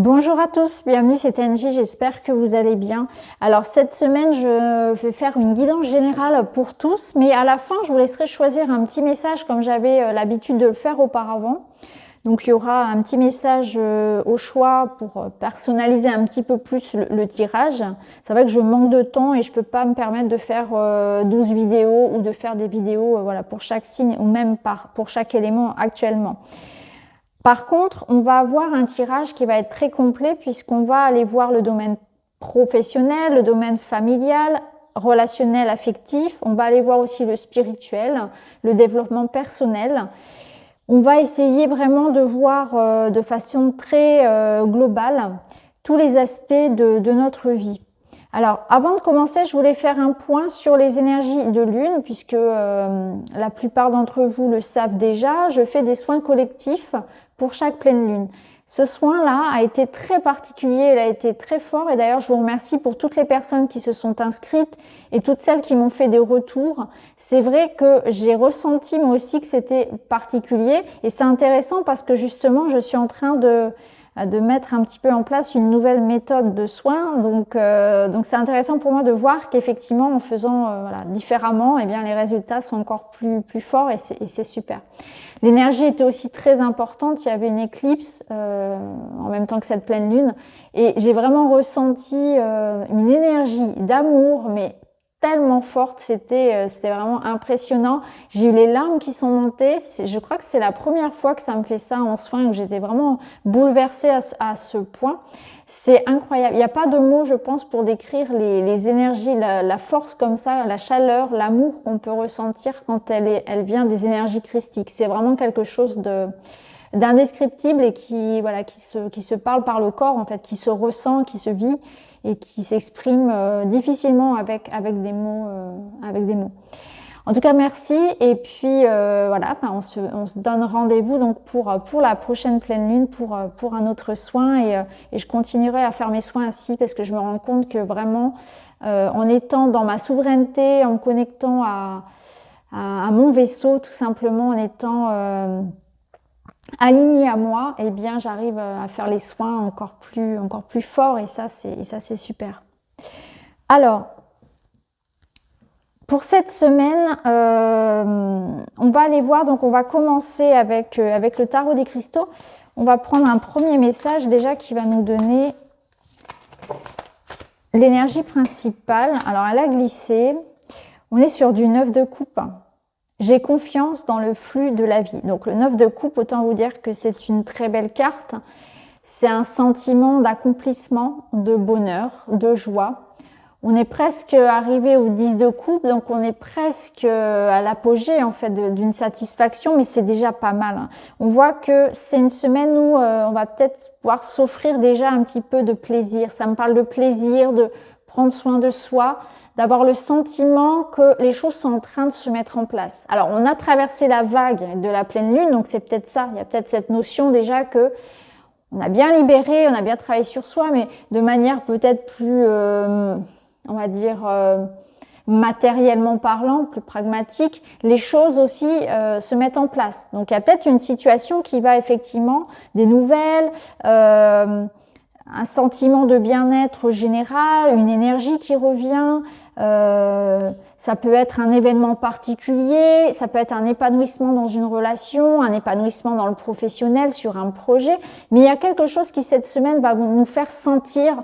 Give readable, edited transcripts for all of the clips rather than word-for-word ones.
Bonjour à tous, bienvenue, c'est Angie, j'espère que vous allez bien. Alors cette semaine, je vais faire une guidance générale pour tous, mais à la fin, je vous laisserai choisir un petit message comme j'avais l'habitude de le faire auparavant. Donc il y aura un petit message au choix pour personnaliser un petit peu plus le tirage. C'est vrai que je manque de temps et je peux pas me permettre de faire 12 vidéos ou de faire des vidéos voilà, pour chaque signe ou même pour chaque élément actuellement. Par contre, on va avoir un tirage qui va être très complet puisqu'on va aller voir le domaine professionnel, le domaine familial, relationnel, affectif. On va aller voir aussi le spirituel, le développement personnel. On va essayer vraiment de voir de façon très globale tous les aspects de notre vie. Alors, avant de commencer, je voulais faire un point sur les énergies de lune, puisque la plupart d'entre vous le savent déjà. Je fais des soins collectifs pour chaque pleine lune. Ce soin-là a été très particulier, il a été très fort, et d'ailleurs je vous remercie pour toutes les personnes qui se sont inscrites et toutes celles qui m'ont fait des retours. C'est vrai que j'ai ressenti moi aussi que c'était particulier, et c'est intéressant parce que justement je suis en train de mettre un petit peu en place une nouvelle méthode de soins. Donc c'est intéressant pour moi de voir qu'effectivement, en faisant voilà, différemment, eh bien, les résultats sont encore plus forts et c'est super. L'énergie était aussi très importante. Il y avait une éclipse en même temps que cette pleine lune. Et j'ai vraiment ressenti une énergie d'amour, mais tellement forte, c'était vraiment impressionnant. J'ai eu les larmes qui sont montées. Je crois que c'est la première fois que ça me fait ça en soins, où j'étais vraiment bouleversée à ce point. C'est incroyable. Il n'y a pas de mots, je pense, pour décrire les énergies, la force comme ça, la chaleur, l'amour qu'on peut ressentir quand elle vient des énergies christiques. C'est vraiment quelque chose d'indescriptible et qui se parle par le corps, en fait, qui se ressent, qui se vit et qui s'exprime difficilement avec des mots. En tout cas, merci. Et puis voilà, on se donne rendez-vous donc pour la prochaine pleine lune, pour un autre soin. Et je continuerai à faire mes soins ainsi parce que je me rends compte que vraiment, en étant dans ma souveraineté, en me connectant à mon vaisseau, tout simplement, en étant alignée à moi, eh bien, j'arrive à faire les soins encore plus forts. Et ça, c'est super. Alors, pour cette semaine, on va aller voir, donc on va commencer avec le tarot des cristaux. On va prendre un premier message déjà qui va nous donner l'énergie principale. Alors elle a glissé, on est sur du 9 de coupe. J'ai confiance dans le flux de la vie. Donc le 9 de coupe, autant vous dire que c'est une très belle carte. C'est un sentiment d'accomplissement, de bonheur, de joie. On est presque arrivé au 10 de coupe, donc on est presque à l'apogée en fait d'une satisfaction, mais c'est déjà pas mal. On voit que c'est une semaine où on va peut-être pouvoir s'offrir déjà un petit peu de plaisir. Ça me parle de plaisir, de prendre soin de soi, d'avoir le sentiment que les choses sont en train de se mettre en place. Alors on a traversé la vague de la pleine lune, donc c'est peut-être ça, il y a peut-être cette notion déjà que on a bien libéré, on a bien travaillé sur soi, mais de manière peut-être plus on va dire matériellement parlant, plus pragmatique, les choses aussi se mettent en place. Donc il y a peut-être une situation qui va effectivement, des nouvelles, un sentiment de bien-être général, une énergie qui revient, ça peut être un événement particulier, ça peut être un épanouissement dans une relation, un épanouissement dans le professionnel, sur un projet, mais il y a quelque chose qui cette semaine va nous faire sentir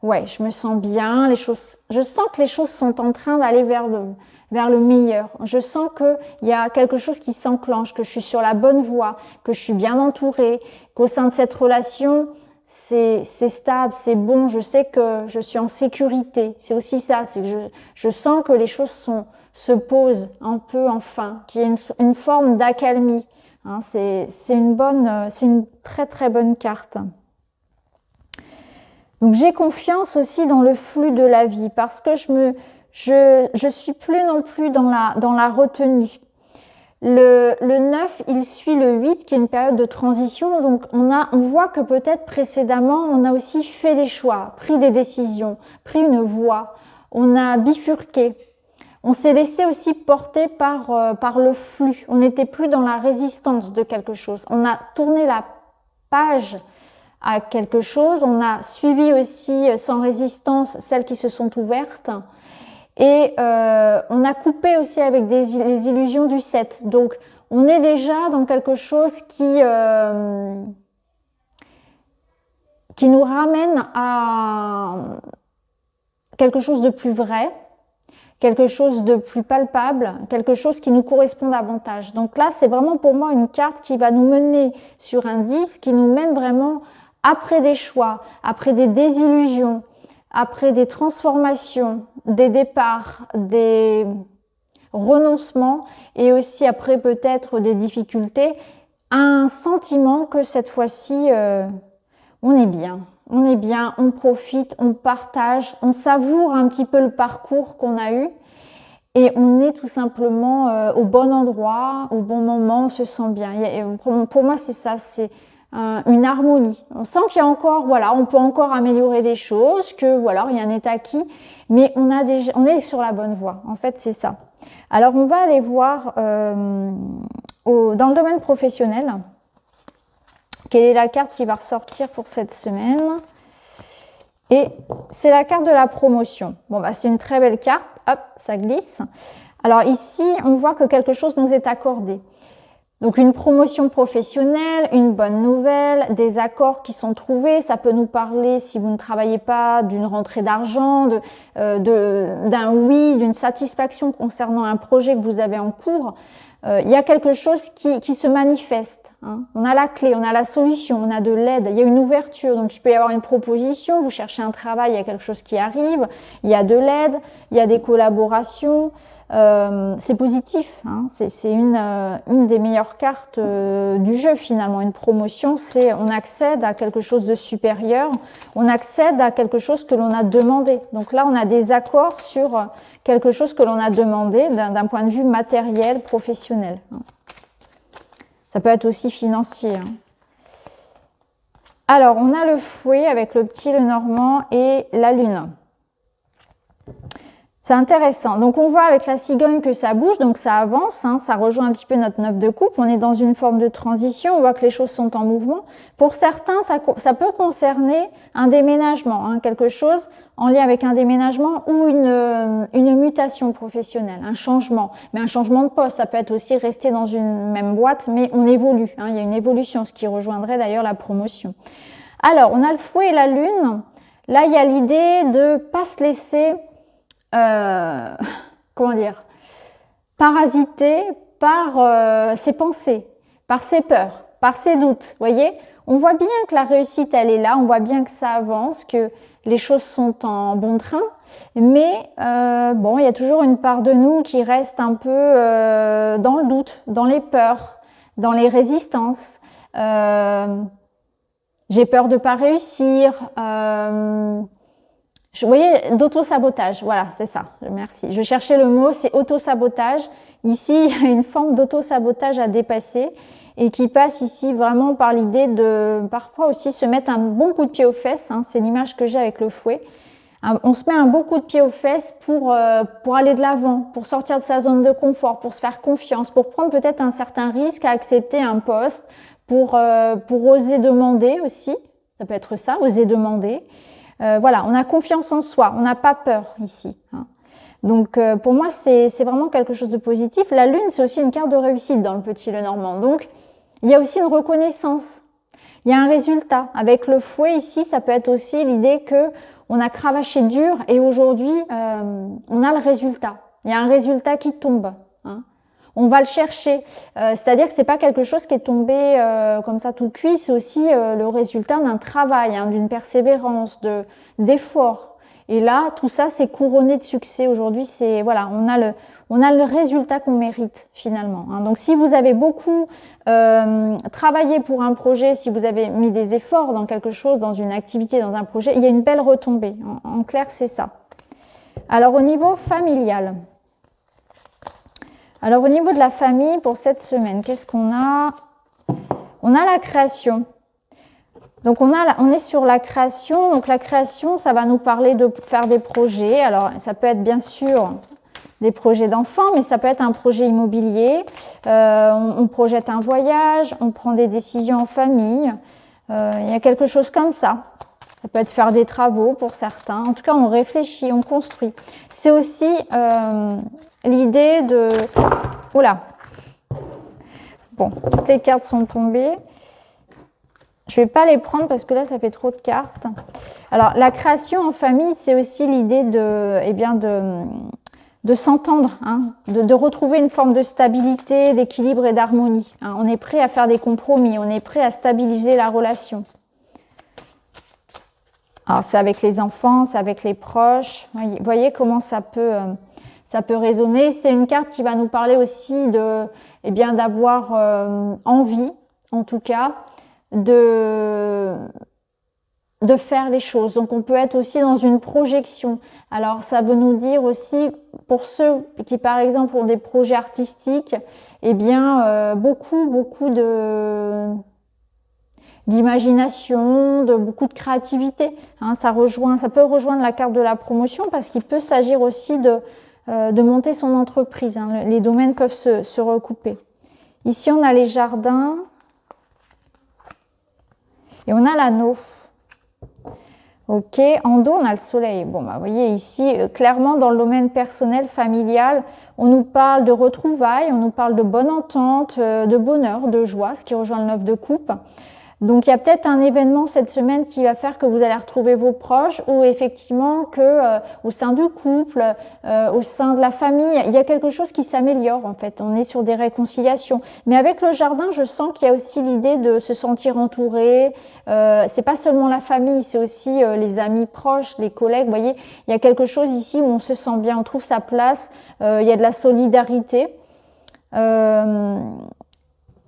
ouais, je me sens bien, je sens que les choses sont en train d'aller vers le meilleur. Je sens qu'il y a quelque chose qui s'enclenche, que je suis sur la bonne voie, que je suis bien entourée, qu'au sein de cette relation, c'est stable, c'est bon, je sais que je suis en sécurité. C'est aussi ça, c'est que je sens que les choses se posent un peu enfin, qu'il y a une forme d'accalmie. Hein, c'est une très très bonne carte. Donc j'ai confiance aussi dans le flux de la vie parce que je suis plus non plus dans la retenue. Le 9, il suit le 8 qui est une période de transition, donc on voit que peut-être précédemment on a aussi fait des choix, pris des décisions, pris une voie, on a bifurqué. On s'est laissé aussi porter par le flux, on n'était plus dans la résistance de quelque chose. On a tourné la page à quelque chose. On a suivi aussi sans résistance celles qui se sont ouvertes. Et on a coupé aussi avec les illusions du 7. Donc, on est déjà dans quelque chose qui nous ramène à quelque chose de plus vrai, quelque chose de plus palpable, quelque chose qui nous correspond davantage. Donc là, c'est vraiment pour moi une carte qui va nous mener sur un 10, qui nous mène vraiment après des choix, après des désillusions, après des transformations, des départs, des renoncements et aussi après peut-être des difficultés, un sentiment que cette fois-ci, on est bien. On est bien, on profite, on partage, on savoure un petit peu le parcours qu'on a eu et on est tout simplement au bon endroit, au bon moment, on se sent bien. Pour moi, c'est ça, c'est une harmonie. On sent qu'il y a encore, voilà, on peut encore améliorer des choses, que voilà, rien n'est acquis, mais on est sur la bonne voie. En fait, c'est ça. Alors, on va aller voir dans le domaine professionnel. Quelle est la carte qui va ressortir pour cette semaine? Et c'est la carte de la promotion. Bon, bah, c'est une très belle carte. Hop, ça glisse. Alors ici, on voit que quelque chose nous est accordé. Donc une promotion professionnelle, une bonne nouvelle, des accords qui sont trouvés. Ça peut nous parler, si vous ne travaillez pas, d'une rentrée d'argent, d'un oui, d'une satisfaction concernant un projet que vous avez en cours. Il y a quelque chose qui se manifeste. Hein. On a la clé, on a la solution, on a de l'aide, il y a une ouverture. Donc il peut y avoir une proposition, vous cherchez un travail, il y a quelque chose qui arrive, il y a de l'aide, il y a des collaborations. C'est positif, hein. C'est une des meilleures cartes du jeu finalement. Une promotion, c'est on accède à quelque chose de supérieur, on accède à quelque chose que l'on a demandé. Donc là, on a des accords sur quelque chose que l'on a demandé d'un point de vue matériel, professionnel. Ça peut être aussi financier. Hein. Alors, on a le fouet avec le petit Lenormand et la lune. C'est intéressant. Donc, on voit avec la cigogne que ça bouge, donc ça avance, hein, ça rejoint un petit peu notre 9 de coupe. On est dans une forme de transition, on voit que les choses sont en mouvement. Pour certains, ça peut concerner un déménagement, hein, quelque chose en lien avec un déménagement ou une mutation professionnelle, un changement. Mais un changement de poste, ça peut être aussi rester dans une même boîte, mais on évolue. Hein, il y a une évolution, ce qui rejoindrait d'ailleurs la promotion. Alors, on a le fouet et la lune. Là, il y a l'idée de pas se laisser... comment dire, parasité par ses pensées, par ses peurs, par ses doutes. Vous voyez, on voit bien que la réussite, elle est là, on voit bien que ça avance, que les choses sont en bon train, mais bon, il y a toujours une part de nous qui reste un peu dans le doute, dans les peurs, dans les résistances. J'ai peur de pas réussir. Vous voyez, d'auto-sabotage, voilà, c'est ça, merci. Je cherchais le mot, c'est auto-sabotage. Ici, il y a une forme d'auto-sabotage à dépasser et qui passe ici vraiment par l'idée de parfois aussi se mettre un bon coup de pied aux fesses, hein, c'est l'image que j'ai avec le fouet. On se met un bon coup de pied aux fesses pour aller de l'avant, pour sortir de sa zone de confort, pour se faire confiance, pour prendre peut-être un certain risque à accepter un poste, pour oser demander aussi, ça peut être ça, oser demander. Voilà, on a confiance en soi, on n'a pas peur ici. Hein. Donc pour moi, c'est vraiment quelque chose de positif. La lune, c'est aussi une carte de réussite dans le petit Lenormand. Donc il y a aussi une reconnaissance, il y a un résultat. Avec le fouet ici, ça peut être aussi l'idée que on a cravaché dur et aujourd'hui, on a le résultat. Il y a un résultat qui tombe. Hein. On va le chercher. C'est-à-dire que c'est pas quelque chose qui est tombé comme ça tout cuit, c'est aussi le résultat d'un travail, hein, d'une persévérance, d'effort. Et là, tout ça, c'est couronné de succès. Aujourd'hui, c'est voilà, on a le résultat qu'on mérite finalement. Hein. Donc, si vous avez beaucoup travaillé pour un projet, si vous avez mis des efforts dans quelque chose, dans une activité, dans un projet, il y a une belle retombée. En clair, c'est ça. Alors, au niveau familial. Alors, au niveau de la famille, pour cette semaine, qu'est-ce qu'on a? On a la création. Donc, on est sur la création. Donc, la création, ça va nous parler de faire des projets. Alors, ça peut être bien sûr des projets d'enfants, mais ça peut être un projet immobilier. On projette un voyage, on prend des décisions en famille. Il y a quelque chose comme ça. Ça peut être faire des travaux pour certains. En tout cas, on réfléchit, on construit. C'est aussi l'idée de... Oula! Bon, toutes les cartes sont tombées. Je ne vais pas les prendre parce que là, ça fait trop de cartes. Alors, la création en famille, c'est aussi l'idée de, eh bien, de s'entendre, hein, de retrouver une forme de stabilité, d'équilibre et d'harmonie. Hein. On est prêt à faire des compromis, on est prêt à stabiliser la relation. Alors, c'est avec les enfants, c'est avec les proches. Vous voyez comment ça peut résonner. C'est une carte qui va nous parler aussi de, eh bien, d'avoir envie, en tout cas, de faire les choses. Donc, on peut être aussi dans une projection. Alors, ça veut nous dire aussi, pour ceux qui, par exemple, ont des projets artistiques, eh bien, beaucoup d'imagination, de beaucoup de créativité. Hein, ça peut rejoindre la carte de la promotion parce qu'il peut s'agir aussi de monter son entreprise. Hein. Les domaines peuvent se recouper. Ici, on a les jardins et on a l'anneau. Ok, en dos, on a le soleil. Bon, bah, vous voyez ici, clairement, dans le domaine personnel, familial, on nous parle de retrouvailles, on nous parle de bonne entente, de bonheur, de joie, ce qui rejoint le 9 de coupe. Donc, il y a peut-être un événement cette semaine qui va faire que vous allez retrouver vos proches ou effectivement que au sein du couple, au sein de la famille, il y a quelque chose qui s'améliore en fait. On est sur des réconciliations. Mais avec le jardin, je sens qu'il y a aussi l'idée de se sentir entouré. C'est pas seulement la famille, c'est aussi les amis proches, les collègues. Vous voyez, il y a quelque chose ici où on se sent bien, on trouve sa place. Il y a de la solidarité.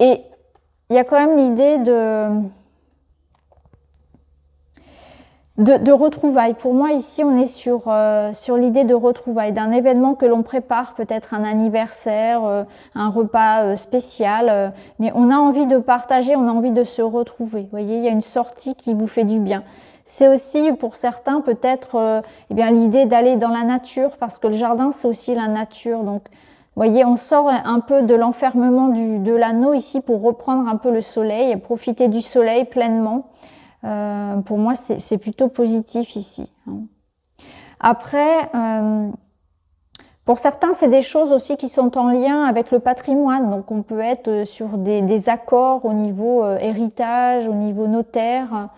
Et il y a quand même l'idée de retrouvailles. Pour moi, ici, on est sur l'idée de retrouvailles, d'un événement que l'on prépare, peut-être un anniversaire, un repas spécial, mais on a envie de partager, on a envie de se retrouver. Vous voyez, il y a une sortie qui vous fait du bien. C'est aussi, pour certains, peut-être eh bien, l'idée d'aller dans la nature, parce que le jardin, c'est aussi la nature. Donc, vous voyez, on sort un peu de l'enfermement de l'anneau ici pour reprendre un peu le soleil et profiter du soleil pleinement. Pour moi, c'est plutôt positif ici. Après, pour certains, c'est des choses aussi qui sont en lien avec le patrimoine. Donc, on peut être sur des accords au niveau héritage, au niveau notaire.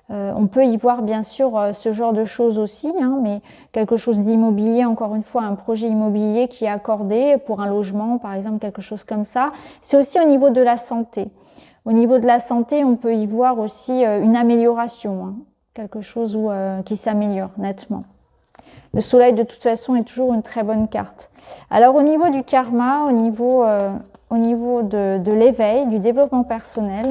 On peut y voir bien sûr ce genre de choses aussi, hein, mais quelque chose d'immobilier, encore une fois, un projet immobilier qui est accordé pour un logement, par exemple, quelque chose comme ça. C'est aussi au niveau de la santé. Au niveau de la santé, on peut y voir aussi une amélioration, hein, quelque chose qui s'améliore nettement. Le soleil, de toute façon, est toujours une très bonne carte. Alors, au niveau du karma, au niveau de l'éveil, du développement personnel,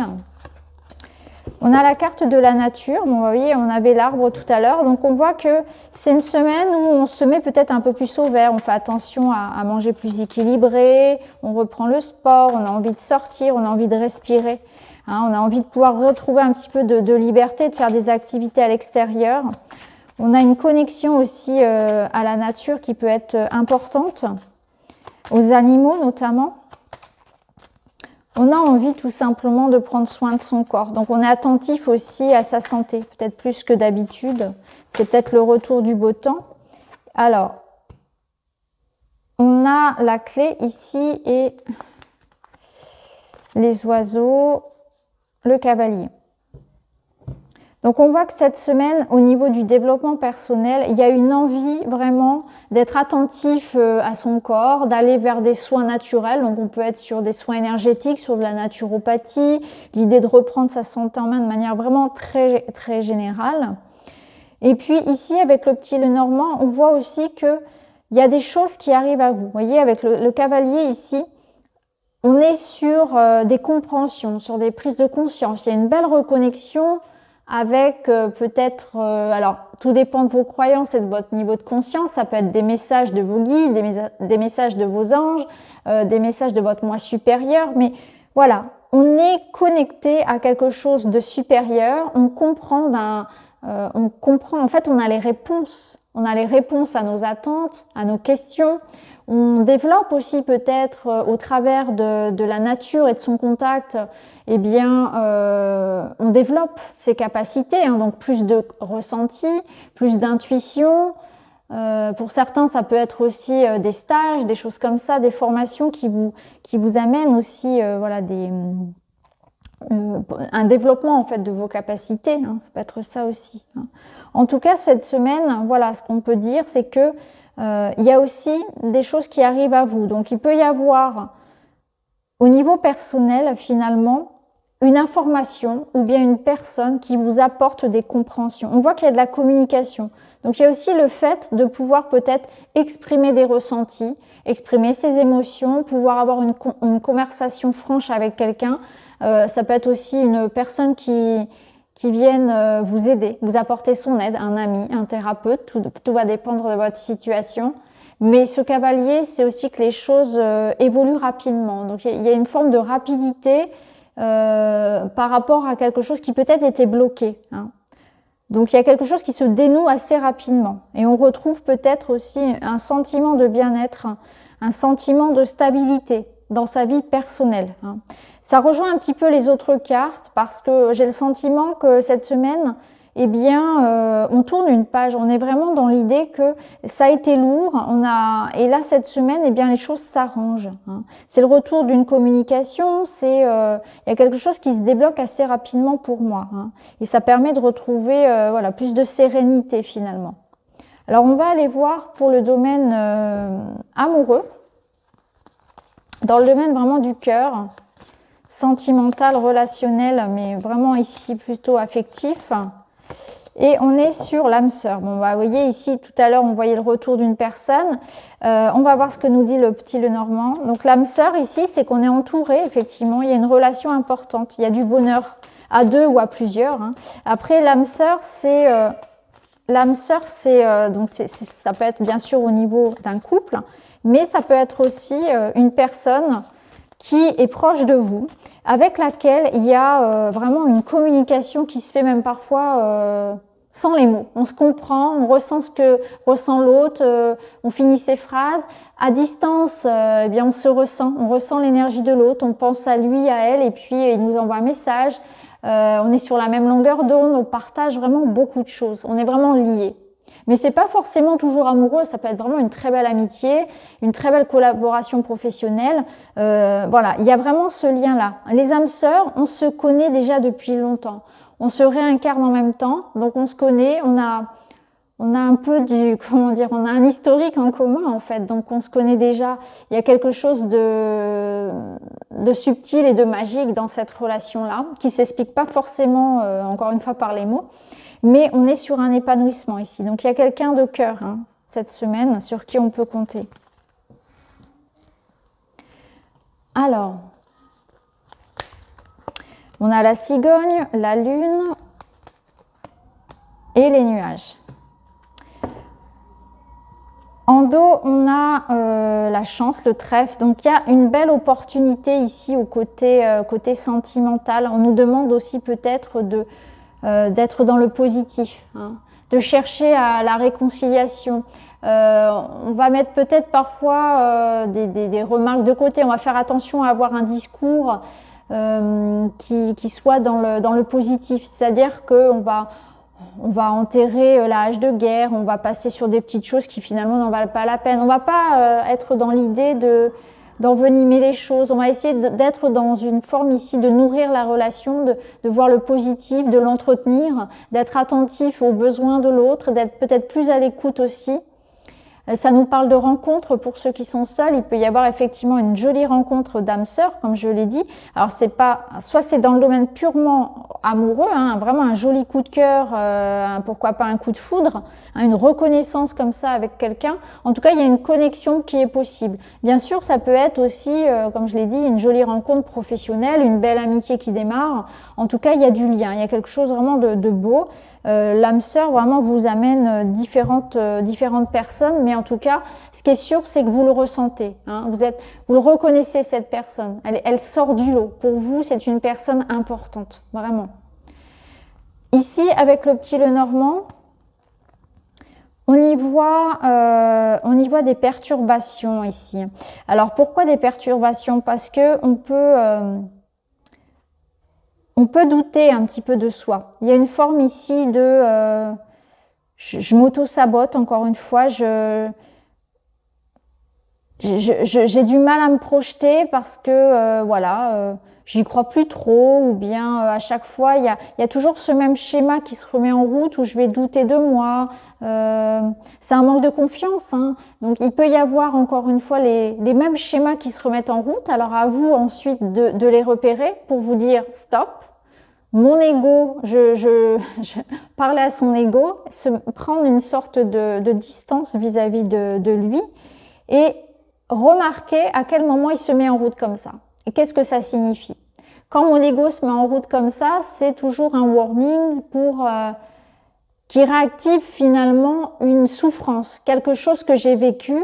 on a la carte de la nature. Bon, vous voyez, on avait l'arbre tout à l'heure. Donc, on voit que c'est une semaine où on se met peut-être un peu plus au vert. On fait attention à manger plus équilibré. On reprend le sport. On a envie de sortir. On a envie de respirer. Hein, on a envie de pouvoir retrouver un petit peu de liberté, de faire des activités à l'extérieur. On a une connexion aussi à la nature qui peut être importante, aux animaux notamment. On a envie tout simplement de prendre soin de son corps. Donc on est attentif aussi à sa santé, peut-être plus que d'habitude. C'est peut-être le retour du beau temps. Alors, on a la clé ici et les oiseaux, le cavalier. Donc on voit que cette semaine, au niveau du développement personnel, il y a une envie vraiment d'être attentif à son corps, d'aller vers des soins naturels. Donc on peut être sur des soins énergétiques, sur de la naturopathie, l'idée de reprendre sa santé en main de manière vraiment très, très générale. Et puis ici, avec le petit Lenormand, on voit aussi qu'il y a des choses qui arrivent à vous. Vous voyez, avec le cavalier ici, on est sur des compréhensions, sur des prises de conscience. Il y a une belle reconnexion avec peut-être, alors tout dépend de vos croyances et de votre niveau de conscience, ça peut être des messages de vos guides, des messages de vos anges, des messages de votre moi supérieur, mais voilà, on est connecté à quelque chose de supérieur, on comprend, en fait on a les réponses on a les réponses à nos attentes, à nos questions. On développe aussi peut-être au travers de la nature et de son contact, eh bien, on développe ses capacités, hein, donc plus de ressenti, plus d'intuition. Pour certains, ça peut être aussi des stages, des choses comme ça, des formations qui vous amènent aussi voilà, un développement en fait de vos capacités, hein, ça peut être ça aussi. Hein. En tout cas, cette semaine, voilà, ce qu'on peut dire, c'est que il y a aussi des choses qui arrivent à vous. Donc, il peut y avoir au niveau personnel, finalement, une information ou bien une personne qui vous apporte des compréhensions. On voit qu'il y a de la communication. Donc, il y a aussi le fait de pouvoir peut-être exprimer des ressentis, exprimer ses émotions, pouvoir avoir une conversation franche avec quelqu'un. Ça peut être aussi une personne qui vienne vous aider, vous apporter son aide, un ami, un thérapeute, tout va dépendre de votre situation. Mais ce cavalier, c'est aussi que les choses évoluent rapidement. Donc il y a une forme de rapidité par rapport à quelque chose qui peut-être était bloqué. Hein. Donc il y a quelque chose qui se dénoue assez rapidement. Et on retrouve peut-être aussi un sentiment de bien-être, un sentiment de stabilité dans sa vie personnelle. Hein. Ça rejoint un petit peu les autres cartes parce que j'ai le sentiment que cette semaine, eh bien, on tourne une page. On est vraiment dans l'idée que ça a été lourd. Et là, cette semaine, eh bien, les choses s'arrangent. Hein. C'est le retour d'une communication. Il y a quelque chose qui se débloque assez rapidement pour moi. Hein. Et ça permet de retrouver, voilà, plus de sérénité finalement. Alors, on va aller voir pour le domaine amoureux, dans le domaine vraiment du cœur. Sentimental, relationnel, mais vraiment ici plutôt affectif. Et on est sur l'âme sœur. Bon, vous voyez ici, tout à l'heure, on voyait le retour d'une personne. On va voir ce que nous dit le petit Lenormand. Donc l'âme sœur ici, c'est qu'on est entouré, effectivement. Il y a une relation importante. Il y a du bonheur à deux ou à plusieurs. Hein. Après, l'âme sœur, ça peut être bien sûr au niveau d'un couple, mais ça peut être aussi une personne qui est proche de vous, avec laquelle il y a vraiment une communication qui se fait même parfois sans les mots. On se comprend, on ressent ce que ressent l'autre, on finit ses phrases. À distance, eh bien on se ressent, on ressent l'énergie de l'autre, on pense à lui, à elle, et puis il nous envoie un message. On est sur la même longueur d'onde, on partage vraiment beaucoup de choses. On est vraiment liés. Mais c'est pas forcément toujours amoureux, ça peut être vraiment une très belle amitié, une très belle collaboration professionnelle. Voilà, il y a vraiment ce lien-là. Les âmes sœurs, on se connaît déjà depuis longtemps. On se réincarne en même temps, donc on se connaît, on a un peu on a un historique en commun en fait, donc on se connaît déjà. Il y a quelque chose de subtil et de magique dans cette relation-là, qui s'explique pas forcément, encore une fois, par les mots. Mais on est sur un épanouissement ici. Donc il y a quelqu'un de cœur hein, cette semaine sur qui on peut compter. Alors, on a la cigogne, la lune et les nuages. En dos, on a la chance, le trèfle. Donc il y a une belle opportunité ici au côté sentimental. On nous demande aussi peut-être d'être dans le positif, hein, de chercher à la réconciliation. On va mettre peut-être parfois des remarques de côté. On va faire attention à avoir un discours qui soit dans le positif. C'est-à-dire qu'on va enterrer la hache de guerre, on va passer sur des petites choses qui finalement n'en valent pas la peine. On ne va pas être dans l'idée d'envenimer les choses. On va essayer d'être dans une forme ici de nourrir la relation, de voir le positif, de l'entretenir, d'être attentif aux besoins de l'autre, d'être peut-être plus à l'écoute aussi. Ça nous parle de rencontres pour ceux qui sont seuls. Il peut y avoir effectivement une jolie rencontre d'âme sœur, comme je l'ai dit. Alors soit c'est dans le domaine purement amoureux, hein, vraiment un joli coup de cœur, pourquoi pas un coup de foudre, hein, une reconnaissance comme ça avec quelqu'un. En tout cas, il y a une connexion qui est possible. Bien sûr, ça peut être aussi, comme je l'ai dit, une jolie rencontre professionnelle, une belle amitié qui démarre. En tout cas, il y a du lien, il y a quelque chose vraiment de beau. L'âme sœur vraiment vous amène différentes personnes, mais en tout cas, ce qui est sûr, c'est que vous le ressentez. Hein, vous le reconnaissez, cette personne. Elle sort du lot. Pour vous, c'est une personne importante, vraiment. Ici, avec le petit Lenormand, On y voit des perturbations ici. Alors pourquoi des perturbations? Parce que on peut douter un petit peu de soi. Il y a une forme ici de je m'auto-sabote encore une fois. J'ai du mal à me projeter parce que voilà, j'y crois plus trop, ou bien à chaque fois il y a toujours ce même schéma qui se remet en route où je vais douter de moi. C'est un manque de confiance, hein. Donc il peut y avoir encore une fois les mêmes schémas qui se remettent en route. Alors à vous ensuite de les repérer pour vous dire stop. Mon ego, je parler à son ego, prendre une sorte de distance vis-à-vis de lui et remarquer à quel moment il se met en route comme ça. Et qu'est-ce que ça signifie? Quand mon ego se met en route comme ça, c'est toujours un warning pour qui réactive finalement une souffrance, quelque chose que j'ai vécu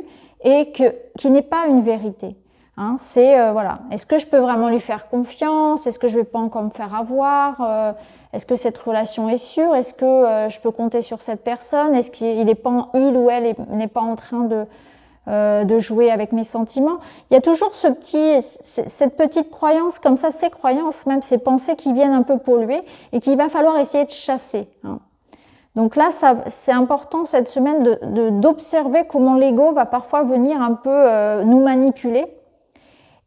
et qui n'est pas une vérité. Hein, c'est voilà, est-ce que je peux vraiment lui faire confiance? Est-ce que je vais pas encore me faire avoir? Est-ce que cette relation est sûre? Est-ce que je peux compter sur cette personne? Est-ce qu'il est pas, il ou elle n'est pas en train de jouer avec mes sentiments? Il y a toujours cette petite croyance comme ça, ces croyances, même ces pensées qui viennent un peu polluer et qu'il va falloir essayer de chasser. Hein. Donc là, c'est important cette semaine d'observer comment l'ego va parfois venir un peu nous manipuler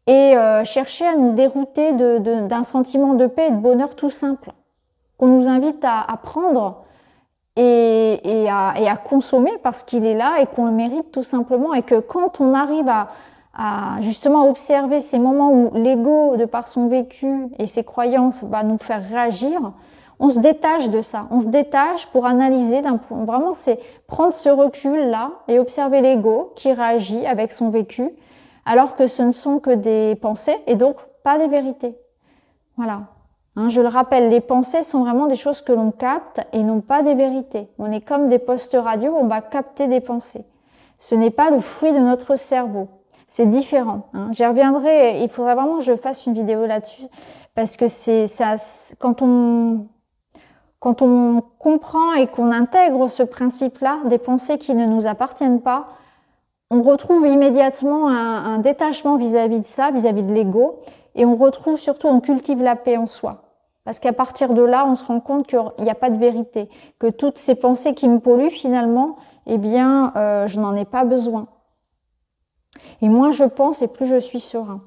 et chercher à nous dérouter d'un sentiment de paix et de bonheur tout simple, qu'on nous invite à prendre et à consommer parce qu'il est là et qu'on le mérite tout simplement, et que quand on arrive à justement observer ces moments où l'ego, de par son vécu et ses croyances, va nous faire réagir, on se détache de ça, on se détache pour analyser d'un point, vraiment c'est prendre ce recul-là et observer l'ego qui réagit avec son vécu, alors que ce ne sont que des pensées et donc pas des vérités. Voilà. Hein, je le rappelle, les pensées sont vraiment des choses que l'on capte et non pas des vérités. On est comme des postes radio, on va capter des pensées. Ce n'est pas le fruit de notre cerveau. C'est différent. Hein. J'y reviendrai, il faudrait vraiment que je fasse une vidéo là-dessus, parce que c'est ça, quand on comprend et qu'on intègre ce principe-là, des pensées qui ne nous appartiennent pas, on retrouve immédiatement un détachement vis-à-vis de ça, vis-à-vis de l'ego, et on retrouve surtout, on cultive la paix en soi. Parce qu'à partir de là, on se rend compte qu'il n'y a pas de vérité, que toutes ces pensées qui me polluent finalement, eh bien, je n'en ai pas besoin. Et moins je pense et plus je suis serein.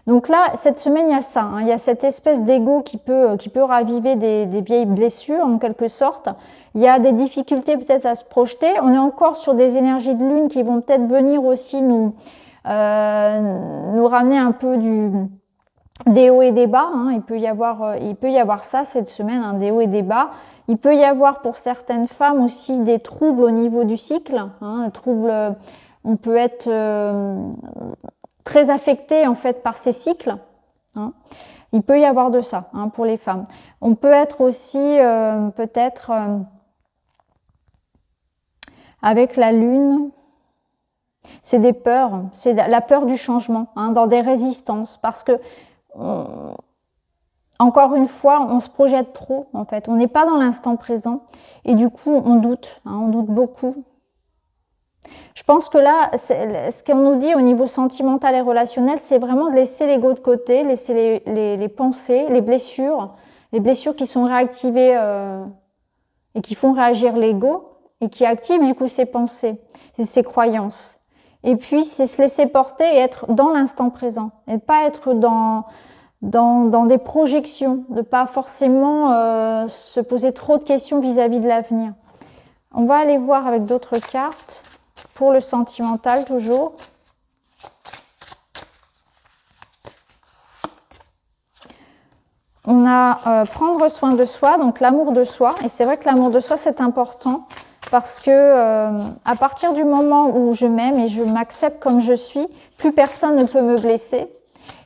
Donc là, cette semaine, il y a ça. Hein, il y a cette espèce d'ego qui peut raviver des vieilles blessures, en quelque sorte. Il y a des difficultés peut-être à se projeter. On est encore sur des énergies de lune qui vont peut-être venir aussi nous ramener un peu des hauts et des bas. Hein. Il peut y avoir ça cette semaine, hein, des hauts et des bas. Il peut y avoir pour certaines femmes aussi des troubles au niveau du cycle. Hein, troubles, on peut être très affecté en fait par ces cycles. Hein. Il peut y avoir de ça, hein, pour les femmes. On peut être aussi peut-être avec la lune, c'est des peurs, c'est la peur du changement, hein, dans des résistances, parce que encore une fois, on se projette trop en fait, on n'est pas dans l'instant présent et du coup on doute, hein, on doute beaucoup. Je pense que là, ce qu'on nous dit au niveau sentimental et relationnel, c'est vraiment de laisser l'ego de côté, laisser les pensées, les blessures qui sont réactivées et qui font réagir l'ego et qui activent du coup ses pensées, ses croyances. Et puis, c'est se laisser porter et être dans l'instant présent et pas être dans des projections, de pas forcément se poser trop de questions vis-à-vis de l'avenir. On va aller voir avec d'autres cartes. Pour le sentimental, toujours. On a prendre soin de soi, donc l'amour de soi. Et c'est vrai que l'amour de soi, c'est important parce que à partir du moment où je m'aime et je m'accepte comme je suis, plus personne ne peut me blesser.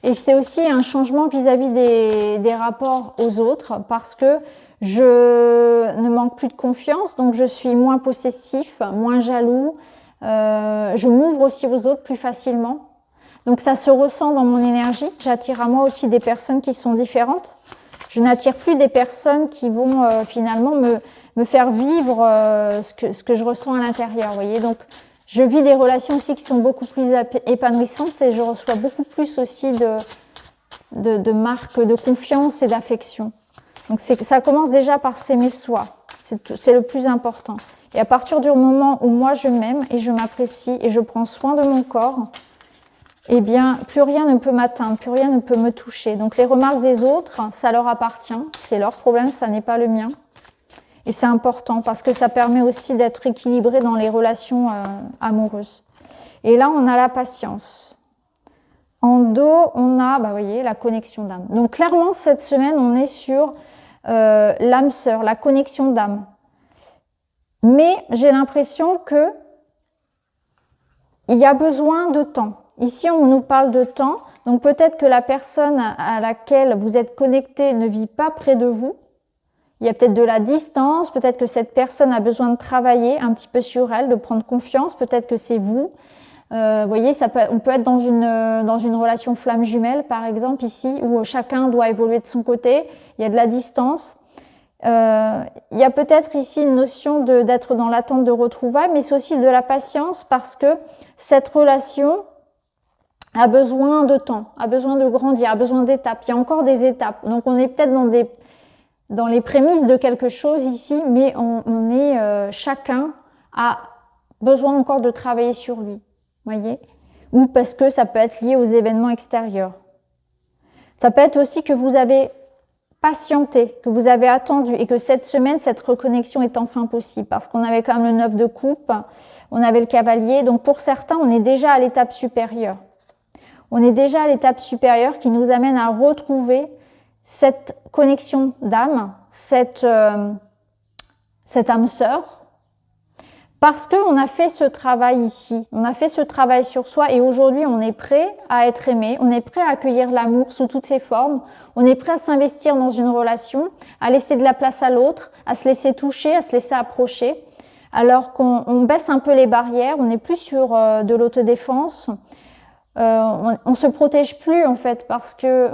Et c'est aussi un changement vis-à-vis des rapports aux autres parce que je ne manque plus de confiance, donc je suis moins possessif, moins jaloux. Je m'ouvre aussi aux autres plus facilement. Donc ça se ressent dans mon énergie. J'attire à moi aussi des personnes qui sont différentes. Je n'attire plus des personnes qui vont finalement me faire vivre ce que je ressens à l'intérieur, vous voyez. Donc, je vis des relations aussi qui sont beaucoup plus épanouissantes et je reçois beaucoup plus aussi de marques de confiance et d'affection. Donc, ça commence déjà par s'aimer soi. C'est le plus important. Et à partir du moment où moi je m'aime et je m'apprécie et je prends soin de mon corps, eh bien, plus rien ne peut m'atteindre, plus rien ne peut me toucher. Donc, les remarques des autres, ça leur appartient. C'est leur problème, ça n'est pas le mien. Et c'est important parce que ça permet aussi d'être équilibré dans les relations amoureuses. Et là, on a la patience. En dos, on a, vous voyez, la connexion d'âme. Donc, clairement, cette semaine, on est sur l'âme sœur, la connexion d'âme. Mais j'ai l'impression que il y a besoin de temps. Ici, on nous parle de temps. Donc, peut-être que la personne à laquelle vous êtes connecté ne vit pas près de vous. Il y a peut-être de la distance. Peut-être que cette personne a besoin de travailler un petit peu sur elle, de prendre confiance. Peut-être que c'est vous. Vous voyez, on peut être dans une relation flamme jumelle, par exemple, ici, où chacun doit évoluer de son côté. Il y a de la distance. Il y a peut-être ici une notion d'être dans l'attente de retrouvailles, mais c'est aussi de la patience parce que cette relation a besoin de temps, a besoin de grandir, a besoin d'étapes. Il y a encore des étapes. Donc, on est peut-être dans les prémices de quelque chose ici, mais chacun a besoin encore de travailler sur lui. Voyez, ou parce que ça peut être lié aux événements extérieurs. Ça peut être aussi que vous avez patienté, que vous avez attendu et que cette semaine, cette reconnexion est enfin possible parce qu'on avait quand même le 9 de coupe, on avait le cavalier. Donc pour certains, on est déjà à l'étape supérieure. On est déjà à l'étape supérieure qui nous amène à retrouver cette connexion d'âme, cette âme sœur. Parce qu'on a fait ce travail ici, on a fait ce travail sur soi et aujourd'hui on est prêt à être aimé, on est prêt à accueillir l'amour sous toutes ses formes, on est prêt à s'investir dans une relation, à laisser de la place à l'autre, à se laisser toucher, à se laisser approcher, alors qu'on baisse un peu les barrières, on n'est plus sur de l'autodéfense, on se protège plus en fait parce que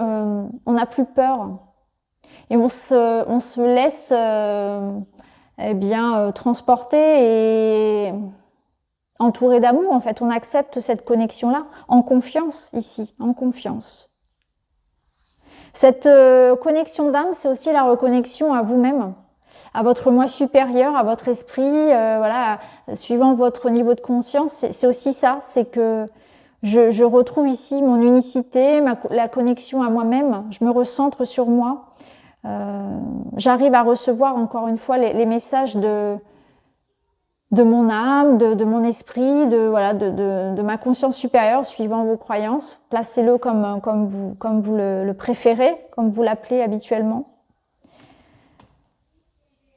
on n'a plus peur et on se laisse transporté et entouré d'amour, en fait. On accepte cette connexion-là en confiance ici, en confiance. Cette connexion d'âme, c'est aussi la reconnexion à vous-même, à votre moi supérieur, à votre esprit, suivant votre niveau de conscience. C'est aussi ça, c'est que je retrouve ici mon unicité, la connexion à moi-même, je me recentre sur moi. J'arrive à recevoir encore une fois les messages de mon âme, de mon esprit, de ma conscience supérieure suivant vos croyances. Placez-le comme vous le préférez, comme vous l'appelez habituellement.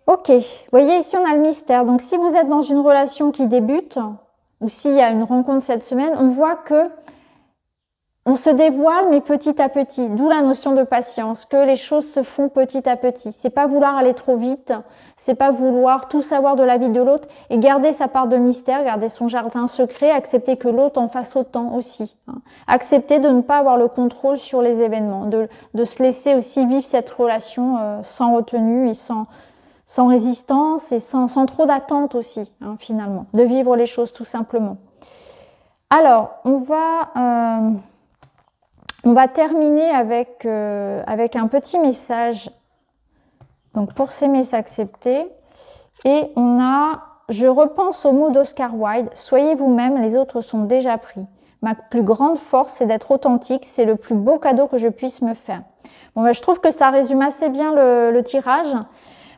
Ok, vous voyez ici on a le mystère. Donc si vous êtes dans une relation qui débute ou s'il y a une rencontre cette semaine, on voit que on se dévoile, mais petit à petit, d'où la notion de patience, que les choses se font petit à petit. C'est pas vouloir aller trop vite, c'est pas vouloir tout savoir de la vie de l'autre et garder sa part de mystère, garder son jardin secret, accepter que l'autre en fasse autant aussi. Accepter de ne pas avoir le contrôle sur les événements, de se laisser aussi vivre cette relation sans retenue et sans résistance et sans trop d'attente aussi, finalement. De vivre les choses tout simplement. Alors, on va terminer avec un petit message donc pour s'aimer, s'accepter. Et on a « Je repense au mot d'Oscar Wilde, soyez vous-même, les autres sont déjà pris. Ma plus grande force, c'est d'être authentique, c'est le plus beau cadeau que je puisse me faire. » Bon, je trouve que ça résume assez bien le tirage.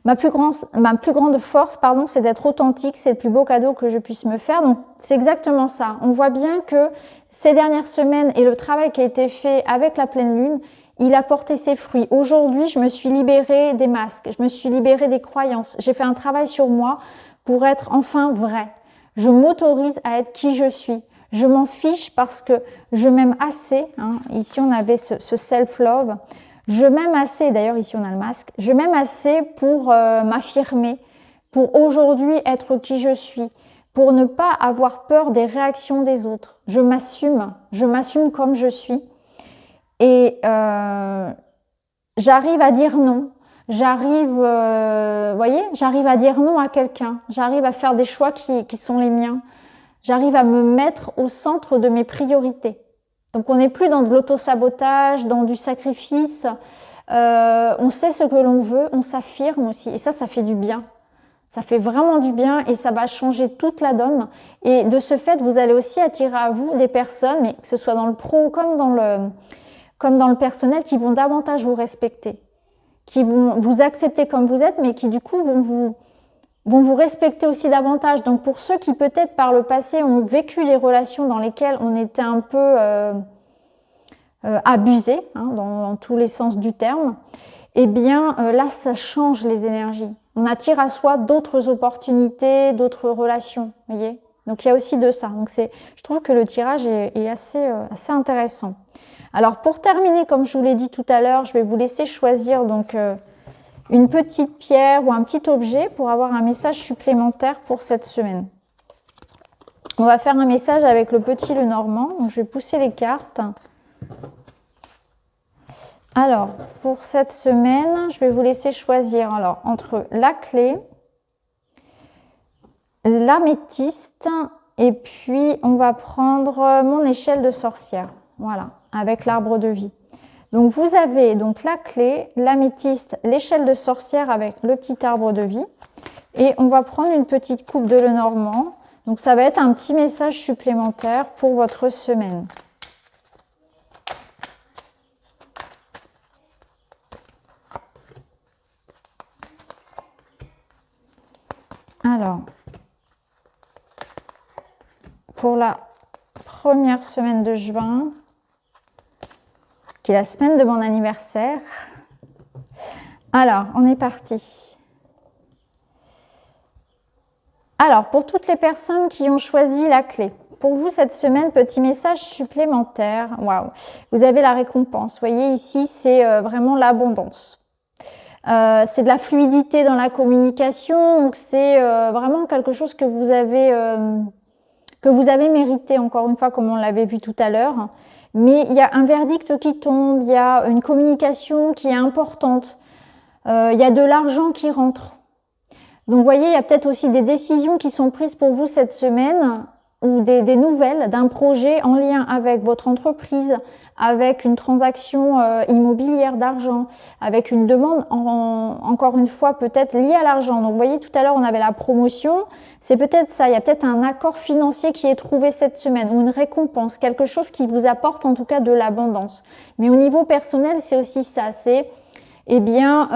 Ma plus grande force, c'est d'être authentique, c'est le plus beau cadeau que je puisse me faire. Donc, c'est exactement ça. On voit bien que ces dernières semaines et le travail qui a été fait avec la pleine lune, il a porté ses fruits. Aujourd'hui, je me suis libérée des masques, je me suis libérée des croyances. J'ai fait un travail sur moi pour être enfin vraie. Je m'autorise à être qui je suis. Je m'en fiche parce que je m'aime assez. Ici, on avait ce self-love. Je m'aime assez, d'ailleurs ici on a le masque, je m'aime assez pour m'affirmer, pour aujourd'hui être qui je suis, pour ne pas avoir peur des réactions des autres. Je m'assume comme je suis et j'arrive à dire non, J'arrive, voyez, j'arrive à dire non à quelqu'un. J'arrive à faire des choix qui sont les miens. J'arrive à me mettre au centre de mes priorités. Donc on n'est plus dans de l'auto-sabotage, dans du sacrifice. On sait ce que l'on veut, on s'affirme aussi. Et ça fait du bien. Ça fait vraiment du bien et ça va changer toute la donne. Et de ce fait, vous allez aussi attirer à vous des personnes, mais que ce soit dans le pro comme dans le personnel, qui vont davantage vous respecter, qui vont vous accepter comme vous êtes, mais qui du coup vont vous respecter aussi davantage. Donc pour ceux qui peut-être par le passé ont vécu des relations dans lesquelles on était un peu abusé, hein, dans tous les sens du terme, eh bien là ça change les énergies. On attire à soi d'autres opportunités, d'autres relations, voyez. Donc il y a aussi de ça. Donc je trouve que le tirage est assez intéressant. Alors pour terminer, comme je vous l'ai dit tout à l'heure, je vais vous laisser choisir donc une petite pierre ou un petit objet pour avoir un message supplémentaire pour cette semaine. On va faire un message avec le petit Lenormand. Donc je vais pousser les cartes. Alors, pour cette semaine, je vais vous laisser choisir alors, entre la clé, l'améthyste et puis on va prendre mon échelle de sorcière. Voilà, avec l'arbre de vie. Donc vous avez donc la clé, l'améthyste, l'échelle de sorcière avec le petit arbre de vie. Et on va prendre une petite coupe de Lenormand. Donc ça va être un petit message supplémentaire pour votre semaine. Alors, pour la première semaine de juin, qui est la semaine de mon anniversaire. Alors, on est parti. Alors, pour toutes les personnes qui ont choisi la clé, pour vous cette semaine, petit message supplémentaire. Waouh! Vous avez la récompense. Vous voyez ici, c'est vraiment l'abondance. C'est de la fluidité dans la communication, donc c'est vraiment quelque chose que vous avez mérité, encore une fois, comme on l'avait vu tout à l'heure. Mais il y a un verdict qui tombe, il y a une communication qui est importante, il y a de l'argent qui rentre. Donc vous voyez, il y a peut-être aussi des décisions qui sont prises pour vous cette semaine, ou des nouvelles d'un projet en lien avec votre entreprise, avec une transaction immobilière d'argent, avec une demande, encore une fois, peut-être liée à l'argent. Donc vous voyez, tout à l'heure, on avait la promotion, c'est peut-être ça, il y a peut-être un accord financier qui est trouvé cette semaine, ou une récompense, quelque chose qui vous apporte en tout cas de l'abondance. Mais au niveau personnel, c'est aussi ça, c'est, eh bien,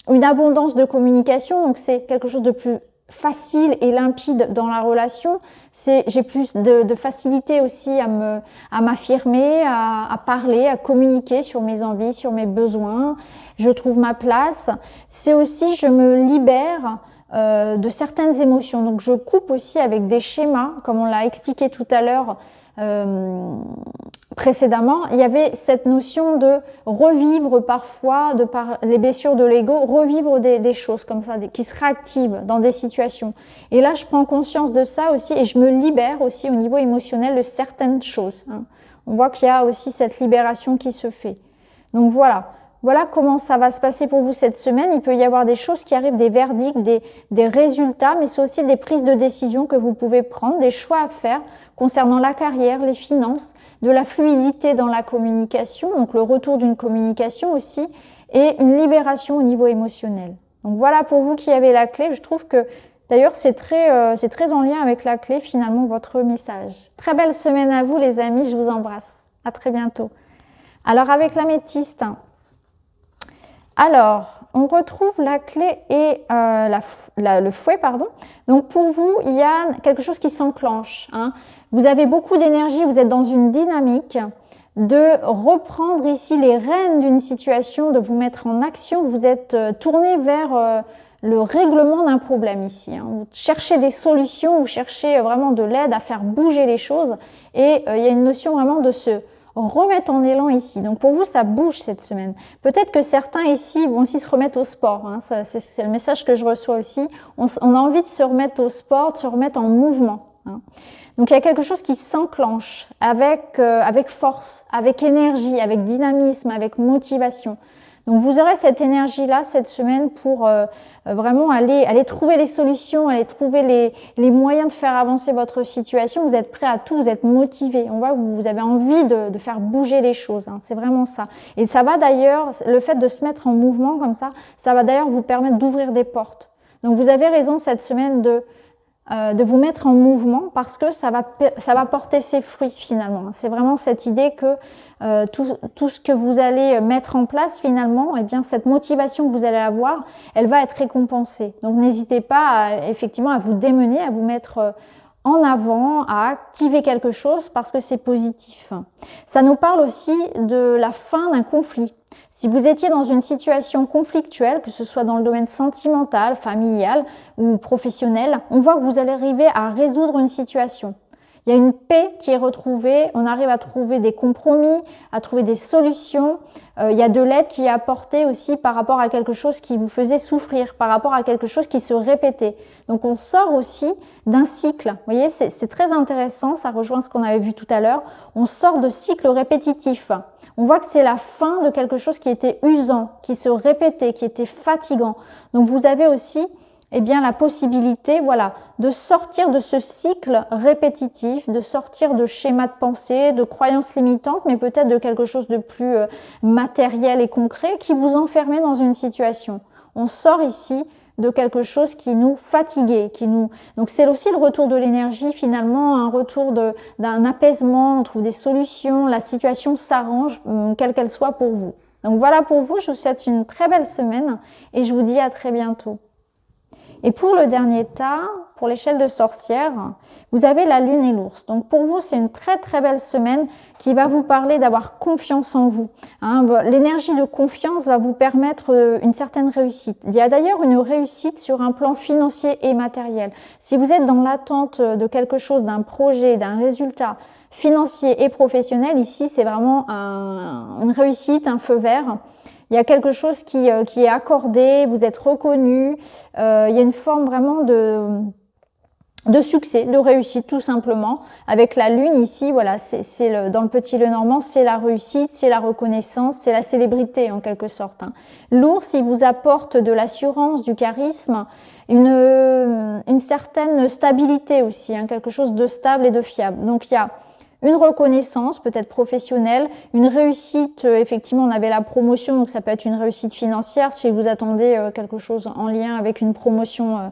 une abondance de communication, donc c'est quelque chose de plus facile et limpide dans la relation. J'ai plus de facilité aussi à m'affirmer, à parler, à communiquer sur mes envies, sur mes besoins. Je trouve ma place. C'est aussi, je me libère de certaines émotions. Donc je coupe aussi avec des schémas, comme on l'a expliqué tout à l'heure précédemment. Il y avait cette notion de revivre parfois, de par les blessures de l'ego, revivre des choses comme ça, qui se réactivent dans des situations. Et là, je prends conscience de ça aussi et je me libère aussi au niveau émotionnel de certaines choses. Hein. On voit qu'il y a aussi cette libération qui se fait. Donc voilà. Voilà comment ça va se passer pour vous cette semaine. Il peut y avoir des choses qui arrivent, des verdicts, des résultats, mais c'est aussi des prises de décision que vous pouvez prendre, des choix à faire concernant la carrière, les finances, de la fluidité dans la communication, donc le retour d'une communication aussi, et une libération au niveau émotionnel. Donc voilà pour vous qui avez la clé. Je trouve que d'ailleurs c'est très en lien avec la clé finalement votre message. Très belle semaine à vous les amis, je vous embrasse. À très bientôt. Alors avec l'améthyste, alors, on retrouve la clé et le fouet, pardon. Donc pour vous, il y a quelque chose qui s'enclenche. Hein. Vous avez beaucoup d'énergie, vous êtes dans une dynamique de reprendre ici les rênes d'une situation, de vous mettre en action. Vous êtes tourné vers le règlement d'un problème ici. Hein. Vous cherchez des solutions, vous cherchez vraiment de l'aide à faire bouger les choses. Et il y a une notion vraiment de se remettre en élan ici. Donc pour vous, ça bouge cette semaine. Peut-être que certains ici vont aussi se remettre au sport. Hein. C'est le message que je reçois aussi. On a envie de se remettre au sport, de se remettre en mouvement. Hein. Donc il y a quelque chose qui s'enclenche avec force, avec énergie, avec dynamisme, avec motivation. Donc vous aurez cette énergie-là cette semaine pour vraiment aller trouver les solutions, aller trouver les moyens de faire avancer votre situation. Vous êtes prêt à tout, vous êtes motivé. On voit que vous avez envie de faire bouger les choses, hein. C'est vraiment ça. Et ça va d'ailleurs, le fait de se mettre en mouvement comme ça va d'ailleurs vous permettre d'ouvrir des portes. Donc vous avez raison cette semaine de vous mettre en mouvement parce que ça va porter ses fruits finalement. C'est vraiment cette idée que tout ce que vous allez mettre en place finalement, eh bien cette motivation que vous allez avoir, elle va être récompensée. Donc n'hésitez pas effectivement à vous démener, à vous mettre en avant, à activer quelque chose parce que c'est positif. Ça nous parle aussi de la fin d'un conflit. Si vous étiez dans une situation conflictuelle, que ce soit dans le domaine sentimental, familial ou professionnel, on voit que vous allez arriver à résoudre une situation. Il y a une paix qui est retrouvée, on arrive à trouver des compromis, à trouver des solutions. Il y a de l'aide qui est apportée aussi par rapport à quelque chose qui vous faisait souffrir, par rapport à quelque chose qui se répétait. Donc on sort aussi d'un cycle. Vous voyez, c'est très intéressant, ça rejoint ce qu'on avait vu tout à l'heure. On sort de cycles répétitifs. On voit que c'est la fin de quelque chose qui était usant, qui se répétait, qui était fatigant. Donc vous avez aussi eh bien, la possibilité voilà, de sortir de ce cycle répétitif, de sortir de schémas de pensée, de croyances limitantes, mais peut-être de quelque chose de plus matériel et concret qui vous enfermait dans une situation. On sort ici de quelque chose qui nous fatiguait, donc c'est aussi le retour de l'énergie finalement, un retour d'un apaisement, on trouve des solutions, la situation s'arrange, quelle qu'elle soit pour vous. Donc voilà pour vous, je vous souhaite une très belle semaine et je vous dis à très bientôt. Et pour le dernier tas, pour l'échelle de sorcière, vous avez la lune et l'ours. Donc pour vous, c'est une très très belle semaine qui va vous parler d'avoir confiance en vous. L'énergie de confiance va vous permettre une certaine réussite. Il y a d'ailleurs une réussite sur un plan financier et matériel. Si vous êtes dans l'attente de quelque chose, d'un projet, d'un résultat financier et professionnel, ici c'est vraiment une réussite, un feu vert. Il y a quelque chose qui est accordé, vous êtes reconnu, il y a une forme vraiment de succès, de réussite tout simplement. Avec la lune ici, voilà, dans le petit Lenormand, c'est la réussite, c'est la reconnaissance, c'est la célébrité en quelque sorte. L'ours, il vous apporte de l'assurance, du charisme, une certaine stabilité aussi, quelque chose de stable et de fiable. Donc il y a une reconnaissance peut-être professionnelle, une réussite, effectivement on avait la promotion, donc ça peut être une réussite financière si vous attendez quelque chose en lien avec une promotion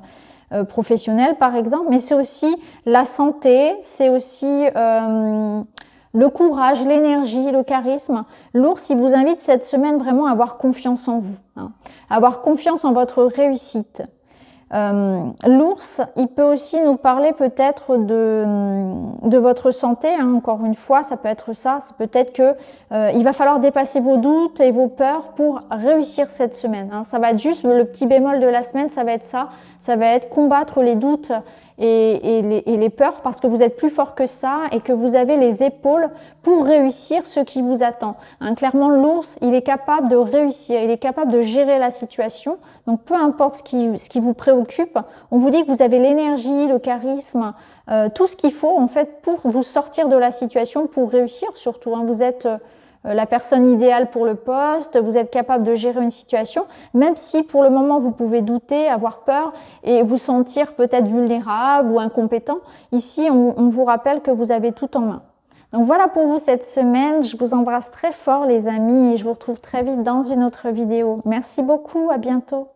professionnelle par exemple, mais c'est aussi la santé, c'est aussi le courage, l'énergie, le charisme. L'ours, il vous invite cette semaine vraiment à avoir confiance en vous, à avoir confiance en votre réussite. L'ours, il peut aussi nous parler peut-être de votre santé, encore une fois, ça peut être ça, c'est peut-être que il va falloir dépasser vos doutes et vos peurs pour réussir cette semaine. Ça va être juste le petit bémol de la semaine, ça va être ça va être combattre les doutes et les peurs parce que vous êtes plus fort que ça et que vous avez les épaules pour réussir ce qui vous attend. Clairement, l'ours, il est capable de réussir, il est capable de gérer la situation. Donc, peu importe ce qui vous préoccupe, on vous dit que vous avez l'énergie, le charisme, tout ce qu'il faut en fait pour vous sortir de la situation, pour réussir surtout. Vous êtes la personne idéale pour le poste, vous êtes capable de gérer une situation, même si pour le moment vous pouvez douter, avoir peur et vous sentir peut-être vulnérable ou incompétent. Ici, on vous rappelle que vous avez tout en main. Donc voilà pour vous cette semaine, je vous embrasse très fort les amis et je vous retrouve très vite dans une autre vidéo. Merci beaucoup, à bientôt.